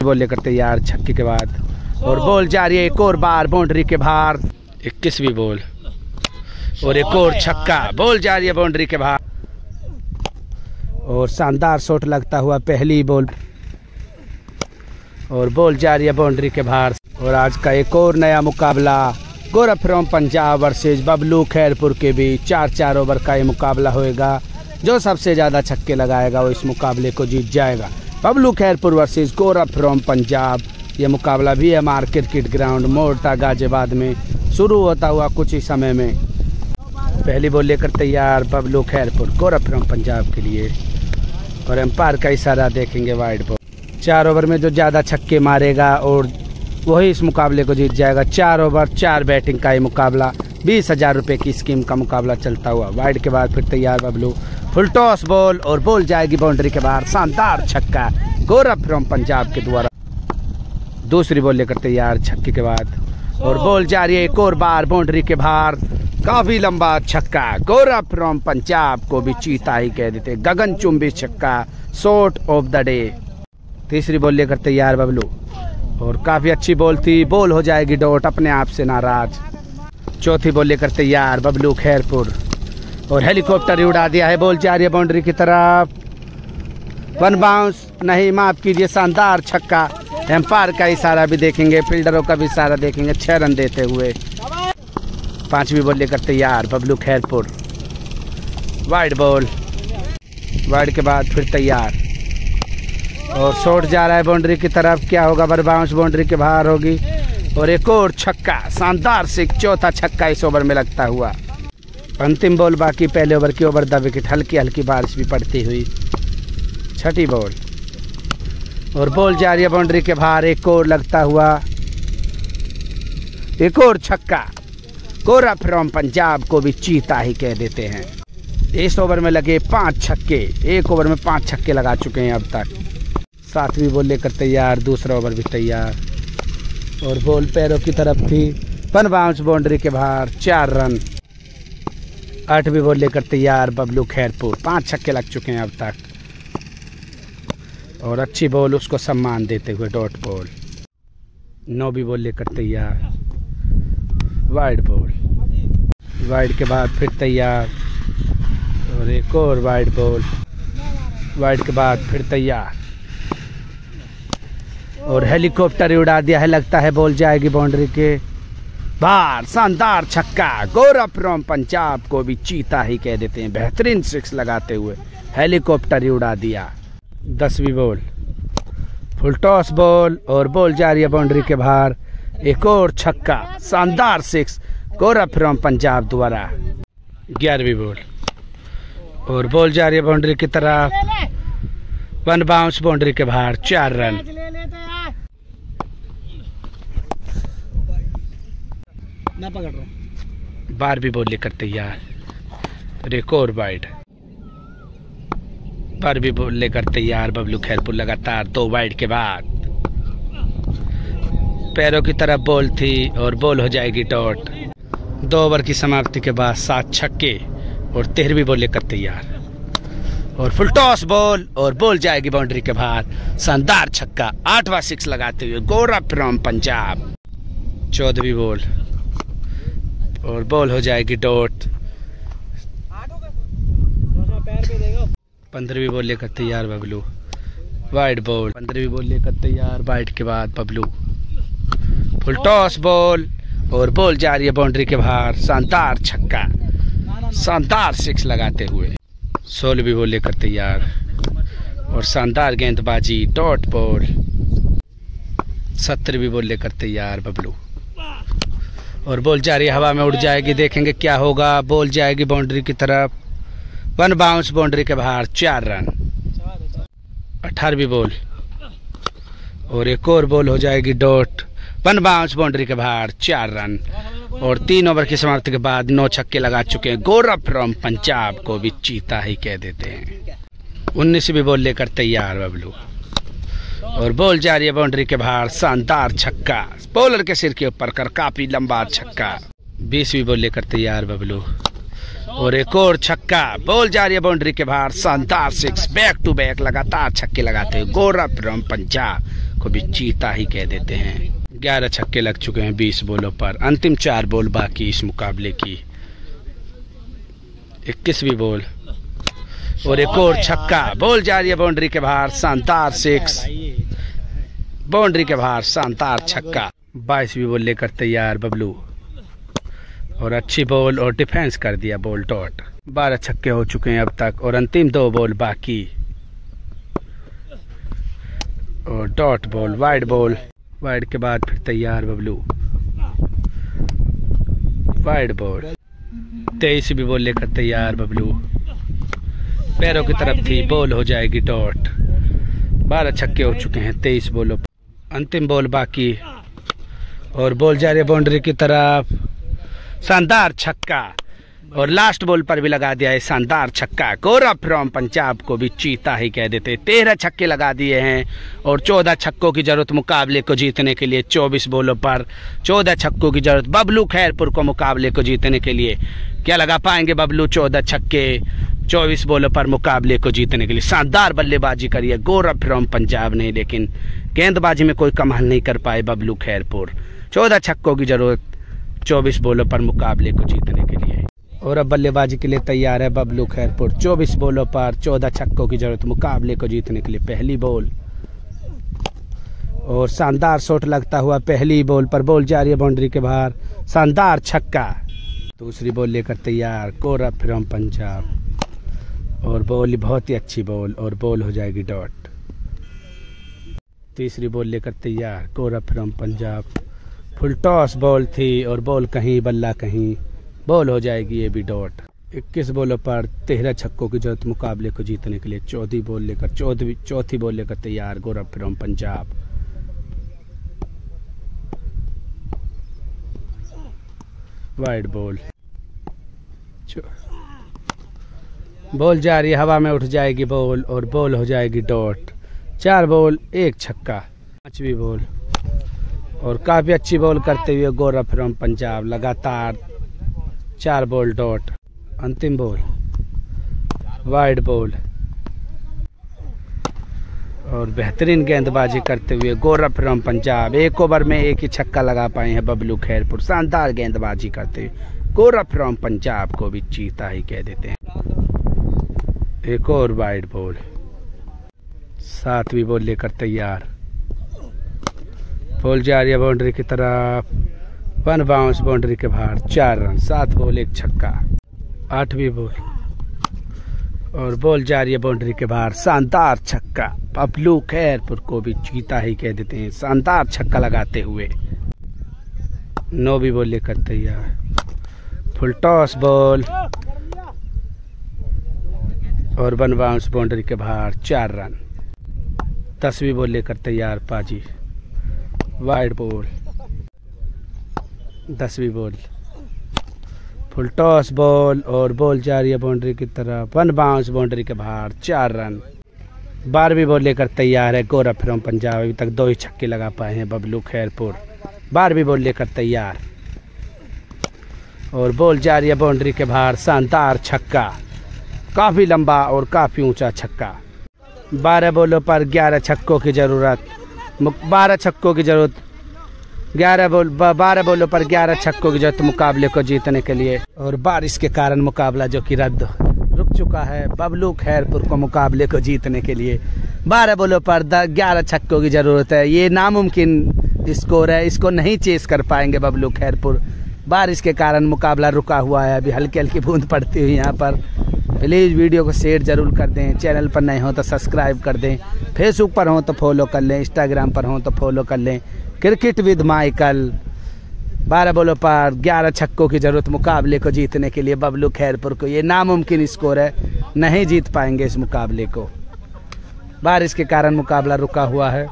Ball लेकर तैयार छक्के के बाद, और बॉल जा रही है एक और बार बाउंड्री के बाहर। 21वीं बॉल और एक और छक्का, बॉल जा रही है बाउंड्री के बाहर और शानदार शॉट लगता हुआ पहली बॉल और बॉल जा रही है बाउंड्री के बाहर। और आज का एक और नया मुकाबला गौरव फ्रॉम पंजाब वर्सेज बबलू खैरपुर के बीच 4-4 ओवर का ये मुकाबला होएगा। जो सबसे ज़्यादा छक्के लगाएगा वो इस मुकाबले को जीत जाएगा। Bablu Khairpur versus Gaurav from Punjab, ये मुकाबला भी एमआर क्रिकेट ग्राउंड मोर्टा गाजियाबाद में शुरू होता हुआ कुछ ही समय में। पहली बॉल लेकर तैयार बबलू खैरपुर गौरव फ्रॉम पंजाब के लिए और एम्पायर का इशारा देखेंगे वाइड बॉल। 4 ओवर में जो ज़्यादा छक्के मारेगा और वही इस मुकाबले को जीत जाएगा। 4 ओवर 4 बैटिंग का ये मुकाबला 20,000 रुपये की स्कीम का मुकाबला चलता हुआ। वाइड के बाद फिर तैयार बबलू, फुल टॉस बॉल और बॉल जाएगी बाउंड्री के बाहर। शानदार छक्का गौरव फ्रॉम पंजाब के द्वारा। दूसरी बॉल लेकर तैयार छक्के के बाद और बॉल जा रही है एक और बार बाउंड्री के बाहर। काफी लंबा छक्का, गौरव फ्रॉम पंजाब को भी चीता ही कह देते। गगनचुंबी छक्का, शॉट ऑफ द डे। तीसरी बॉल लेकर तैयार बबलू और काफी अच्छी बॉल थी, बॉल हो जाएगी डॉट, अपने आप से नाराज। चौथी बॉल लेकर तैयार बबलू खैरपुर और हेलीकॉप्टर उड़ा दिया है, बॉल जा रही है बाउंड्री की तरफ। 1 बाउंस नहीं, माफ कीजिए, शानदार छक्का। एम्पायर का इशारा भी देखेंगे, फील्डरों का भी इशारा देखेंगे 6 रन देते हुए। 5वीं बॉल लेकर तैयार Bablu Khairpur, wide ball, wide के बाद फिर तैयार और शॉट जा रहा है बाउंड्री की तरफ। क्या होगा, 1 बाउंस बाउंड्री के बाहर होगी और एक और छक्का। शानदार से चौथा छक्का इस ओवर में लगता हुआ। अंतिम बॉल बाकी पहले ओवर की, ओवर द विकेट, हल्की हल्की बारिश भी पड़ती हुई। 6ठी बॉल और बॉल जा रही है बाउंड्री के बाहर, एक और लगता हुआ, एक और छक्का। गौरव फ्रॉम पंजाब को भी चीता ही कह देते हैं। इस ओवर में लगे 5 छक्के, एक ओवर में 5 छक्के लगा चुके हैं अब तक। 7वीं बॉल लेकर तैयार, दूसरा ओवर भी तैयार और बॉल पैरों की तरफ थी। 1 बाउंस बाउंड्री के बाहर, 4 रन। 8वीं बॉल लेकर तैयार बबलू खैरपुर, 5 छक्के लग चुके हैं अब तक और अच्छी बॉल, उसको सम्मान देते हुए डॉट बॉल। 9वीं बॉल लेकर तैयार, वाइड बॉल, वाइड के बाद फिर तैयार और एक और वाइड बॉल, वाइड के बाद फिर तैयार और हेलीकॉप्टर उड़ा दिया है, लगता है बॉल जाएगी बाउंड्री के बाहर। शानदार छक्का, गौरव फ्रॉम पंजाब को भी चीता ही कह देते हैं। बेहतरीन 6 लगाते हुए हेलीकॉप्टर उड़ा दिया। 10वीं बॉल, फुल टॉस बॉल और बॉल जा रही है बाउंड्री के बाहर। एक और छक्का, शानदार 6 गौरव फ्रॉम पंजाब द्वारा। 11वीं बॉल और बॉल जा रही है बाउंड्री की तरफ। 1 बाउंस बाउंड्री के बाहर, 4 रन। 12वीं बॉल लेकर तैयार, एक और वाइड। 12वीं बॉल लेकर तैयार बबलू खैरपुर, लगातार 2 वाइड के बाद। पैरों की तरफ बॉल थी और बॉल हो जाएगी डॉट। 2 ओवर की समाप्ति के बाद 7 छक्के और 13वीं बॉल लेकर तैयार और फुल टॉस बॉल और बॉल जाएगी बाउंड्री के बाहर। शानदार छक्का, 8वां 6 लगाते हुए गौरव फ्रॉम पंजाब। 14वीं बॉल और बॉल हो जाएगी डॉट। 15वीं बॉल लेकर तैयार बबलू, वाइड बॉल। 15वीं बॉल लेकर तैयार, वाइड के बाद बबलू, फुल टॉस बॉल और बॉल जा रही है बाउंड्री के बाहर। शानदार छक्का, शानदार 6 लगाते हुए। 16वीं बॉल लेकर तैयार और शानदार गेंदबाजी, डॉट बॉल। 17वीं बॉल लेकर तैयार बबलू और बॉल जा रही है, हवा में उड़ जाएगी, देखेंगे क्या होगा। बॉल जाएगी बाउंड्री की तरफ, 1 बाउंस बाउंड्री के बाहर, 4 रन। 18वीं बॉल और एक और बॉल हो जाएगी डॉट। 1 बाउंस बाउंड्री के बाहर, 4 रन और 3 ओवर की समाप्ति के बाद 9 छक्के लगा चुके हैं। गौरव फ्रॉम पंजाब को भी चीता ही कह देते हैं। 19वीं बॉल लेकर तैयार बबलू और बॉल जा रही है बाउंड्री के बाहर। शानदार छक्का, बॉलर के सिर के ऊपर कर, काफी लंबा छक्का। 20वीं बॉल लेकर तैयार बबलू और एक और छक्का, बॉल जा रही है बाउंड्री के बाहर। शानदार 6, बैक टू बैक लगातार छक्के लगाते हुए गौरव फ्रॉम पंजाब को भी चीता ही कह देते हैं। 11 छक्के लग चुके हैं 20 बॉलों पर। अंतिम 4 बॉल बाकी इस मुकाबले की। 21वीं बॉल और एक और छक्का। बॉल जा रही है बाउंड्री के बाहर, शानदार 6। बाउंड्री के बाहर शानदार छक्का। 22वीं बॉल लेकर तैयार बबलू और अच्छी बॉल और डिफेंस कर दिया बॉल डॉट। 12 छक्के हो चुके हैं अब तक और अंतिम 2 बॉल बाकी और dot ball, wide ball. Wide के बाद फिर तैयार बबलू, वाइड बॉल। 23वीं बॉल लेकर तैयार बबलू, पैरों की तरफ थी, बॉल हो जाएगी डॉट। 12 छक्के हो चुके हैं 23 बॉलों। अंतिम बॉल बाकी और बॉल जा रही है बाउंड्री की तरफ, शानदार छक्का और लास्ट बॉल पर भी लगा दिया है शानदार छक्का। गौरव फ्रॉम पंजाब को भी चीता ही कह देते। 13 छक्के लगा दिए हैं और 14 छक्कों की जरूरत मुकाबले को जीतने के लिए। 24 बॉलों पर 14 छक्कों की जरूरत बबलू खैरपुर को मुकाबले को जीतने के लिए। क्या लगा पाएंगे बबलू 14 छक्के 24 बॉलों पर मुकाबले को जीतने के लिए? शानदार बल्लेबाजी करी है गौरव फ्रॉम पंजाब ने, लेकिन गेंदबाजी में कोई कमाल नहीं कर पाए बबलू खैरपुर। 14 छक्कों की जरूरत 24 बॉलों पर मुकाबले को जीतने के लिए। और अब बल्लेबाजी के लिए तैयार है बबलू खैरपुर। 24 बॉलों पर 14 छक्कों की जरूरत मुकाबले को जीतने के लिए। पहली बॉल और शानदार शॉट लगता हुआ पहली बॉल पर। बॉल जा रही है बाउंड्री के बाहर, शानदार छक्का। दूसरी बॉल लेकर तैयार गौरव फ्रॉम पंजाब और बॉल बहुत ही अच्छी बॉल और बॉल हो जाएगी डॉट। तीसरी बॉल लेकर तैयार Gaurav from Punjab, full toss ball थी और बॉल कहीं बल्ला कहीं, बॉल हो जाएगी ये भी डॉट। 21 बॉलों पर 13 छक्कों की जरूरत मुकाबले को जीतने के लिए। चौथी बॉल लेकर तैयार Gaurav from Punjab. Wide ball, ball जा रही है, हवा में उठ जाएगी बॉल और बॉल हो जाएगी डॉट। 4 बॉल 1 छक्का। 5वीं बॉल और काफी अच्छी बॉल करते हुए गौरव फ्रॉम पंजाब, लगातार 4 बॉल डॉट। अंतिम बॉल वाइड बॉल और बेहतरीन गेंदबाजी करते हुए गौरव फ्रॉम पंजाब। 1 ओवर में 1 ही छक्का लगा पाए हैं बबलू खैरपुर। शानदार गेंदबाजी करते हुए गौरव फ्रॉम पंजाब को भी चीता ही कह देते हैं। एक और वाइड बॉल। 7वीं बॉल लेकर तैयार, बॉल जा रही है बाउंड्री की तरफ, 1 बाउंस बाउंड्री के बाहर, 4 रन। 7 बॉल 1 छक्का। 8वीं बॉल और बॉल जा रही है बाउंड्री के बाहर, शानदार छक्का। बबलू खैरपुर को भी चीता ही कह देते हैं शानदार छक्का लगाते हुए। 9वीं बॉल लेकर तैयार, फुल टॉस बॉल और 1 बाउंस बाउंड्री के बाहर, 4 रन। 10वीं बॉल लेकर तैयार पाजी, वाइड बॉल। 10वीं बॉल फुल टॉस बॉल और बॉल जा रही है बाउंड्री की तरफ, 1 बाउंस बाउंड्री के बाहर, 4 रन। 12वीं बॉल लेकर तैयार है गौरव फ्रॉम पंजाब। अभी तक 2 ही छक्के लगा पाए हैं बबलू खैरपुर। 12वीं बॉल लेकर तैयार और बॉल जा रही है बाउंड्री के बाहर, शानदार छक्का, काफी लंबा और काफी ऊंचा छक्का। 12 बॉलों पर 11 छक्कों की जरूरत, 12 छक्कों की जरूरत, 12 बॉलों पर 11 छक्कों की जरूरत मुकाबले को जीतने के लिए। और बारिश के कारण मुकाबला जो कि रुक चुका है बबलू खैरपुर को मुकाबले को जीतने के लिए। 12 बॉलों पर 11 छक्कों की जरूरत है। ये नामुमकिन स्कोर है, इसको नहीं चेस कर पाएंगे बबलू खैरपुर। बारिश के कारण मुकाबला रुका हुआ है, अभी हल्की हल्की बूंद पड़ती हुई यहाँ पर। प्लीज़ वीडियो को शेयर जरूर कर दें, चैनल पर नए हो तो सब्सक्राइब कर दें, फेसबुक पर हो तो फॉलो कर लें, इंस्टाग्राम पर हो तो फॉलो कर लें। Cricket with Michael. 12 बॉलों पर 11 छक्कों की जरूरत मुकाबले को जीतने के लिए बबलू खैरपुर को। ये नामुमकिन स्कोर है, नहीं जीत पाएंगे इस मुकाबले को। बारिश के कारण मुकाबला रुका हुआ है।